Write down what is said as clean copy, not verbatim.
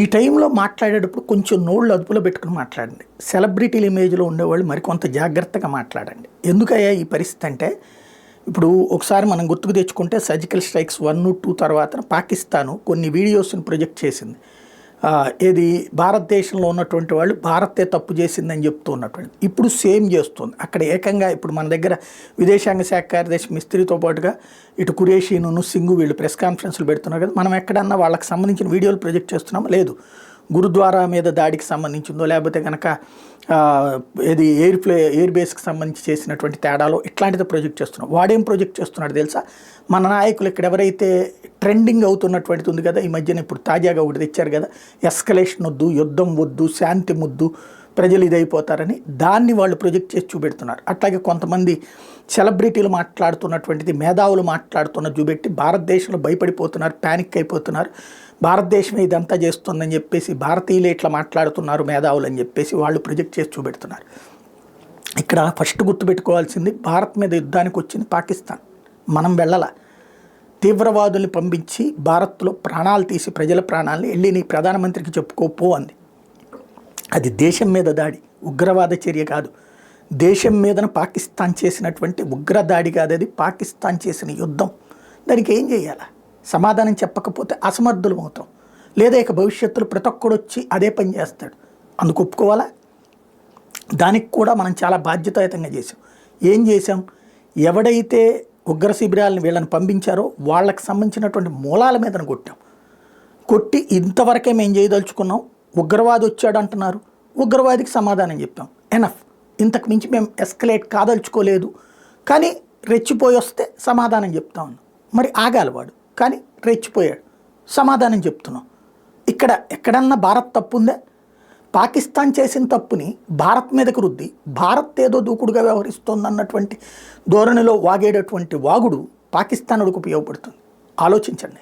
ఈ టైంలో మాట్లాడేటప్పుడు కొంచెం నోళ్ళు అదుపులో పెట్టుకుని మాట్లాడండి. సెలబ్రిటీల ఇమేజ్లో ఉండేవాళ్ళు మరికొంత జాగ్రత్తగా మాట్లాడండి. ఎందుకయ్యా ఈ పరిస్థితి అంటే, ఇప్పుడు ఒకసారి మనం గుర్తుకు తెచ్చుకుంటే సర్జికల్ స్ట్రైక్స్ 1, 2 తర్వాత పాకిస్తాను కొన్ని వీడియోస్ని ప్రొజెక్ట్ చేసింది. ఏది భారతదేశంలో ఉన్నటువంటి వాళ్ళు భారతే తప్పు చేసిందని చెప్తూ ఉన్నటువంటి ఇప్పుడు సేమ్ చేస్తుంది. అక్కడ ఏకంగా ఇప్పుడు మన దగ్గర విదేశాంగ శాఖ కార్యదర్శి మిస్త్రీతో పాటుగా ఇటు ఖురేషీను సింగు వీళ్ళు ప్రెస్ కాన్ఫరెన్స్లు పెడుతున్నారు కదా, మనం ఎక్కడన్నా వాళ్ళకి సంబంధించిన వీడియోలు ప్రొజెక్ట్ చేస్తున్నామా? లేదు. గురుద్వారా మీద దాడికి సంబంధించిందో లేకపోతే కనుక ఏది ఎయిర్ బేస్కి సంబంధించి చేసినటువంటి తేడాలో ఇట్లాంటిది ప్రొజెక్ట్ చేస్తున్నాం. వాడేం ప్రొజెక్ట్ చేస్తున్నాడు తెలుసా? మన నాయకులు ఇక్కడ ఎవరైతే ట్రెండింగ్ అవుతున్నటువంటిది ఉంది కదా, ఈ మధ్యన ఇప్పుడు తాజాగా ఒకటి తెచ్చారు కదా, ఎస్కలేషన్ వద్దు, యుద్ధం వద్దు, శాంతి ముద్దు, ప్రజలు ఇదైపోతారని, దాన్ని వాళ్ళు ప్రొజెక్ట్ చేసి చూపెడుతున్నారు. అట్లాగే కొంతమంది సెలబ్రిటీలు మాట్లాడుతున్నటువంటిది మేధావులు మాట్లాడుతున్న చూపెట్టి భారతదేశంలో భయపడిపోతున్నారు, ప్యానిక్ అయిపోతున్నారు, భారతదేశమే ఇదంతా చేస్తుందని చెప్పేసి భారతీయులే ఇట్లా మాట్లాడుతున్నారు మేధావులు అని చెప్పేసి వాళ్ళు ప్రొజెక్ట్ చేసి చూపెడుతున్నారు. ఇక్కడ ఫస్ట్ గుర్తుపెట్టుకోవాల్సింది, భారత్ మీద యుద్ధానికి వచ్చింది పాకిస్తాన్, మనం వెళ్ళాల. తీవ్రవాదుల్ని పంపించి భారత్లో ప్రాణాలు తీసి ప్రజల ప్రాణాలని వెళ్ళి నీ ప్రధానమంత్రికి చెప్పుకోపో అంది. అది దేశం మీద దాడి, ఉగ్రవాద చర్య కాదు. దేశం మీదన పాకిస్తాన్ చేసినటువంటి ఉగ్రదాడి కాదు, అది పాకిస్తాన్ చేసిన యుద్ధం. దానికి ఏం చేయాలా? సమాధానం చెప్పకపోతే అసమర్థులం అవుతాం, లేదా ఇక భవిష్యత్తులో ప్రతి ఒక్కడు వచ్చి అదే పని చేస్తాడు. అందుకు ఒప్పుకోవాలా? దానికి కూడా మనం చాలా బాధ్యతాయుతంగా చేసాం. ఏం చేసాం? ఎవడైతే ఉగ్ర శిబిరాలను వీళ్ళని పంపించారో వాళ్ళకి సంబంధించినటువంటి మూలాల మీదన కొట్టాం. కొట్టి ఇంతవరకే మేము చేయదలుచుకున్నాం, ఉగ్రవాది వచ్చాడు అంటున్నారు, ఉగ్రవాదికి సమాధానం చెప్పాం, ఎనఫ్. ఇంతకు మించి మేము ఎస్కలేట్ కాదలుచుకోలేదు, కానీ రెచ్చిపోయి వస్తే సమాధానం చెప్తా ఉన్నాం. మరి ఆగాలి వాడు, కానీ రెచ్చిపోయాడు, సమాధానం చెప్తున్నాం. ఇక్కడ ఎక్కడన్నా భారత్ తప్పు ఉందే? పాకిస్తాన్ చేసిన తప్పుని భారత్ మీదకు రుద్ది భారత్ ఏదో దూకుడుగా వ్యవహరిస్తోంది అన్నటువంటి ధోరణిలో వాగేటటువంటి వాగుడు పాకిస్తానుడికి ఉపయోగపడుతుంది. ఆలోచించండి.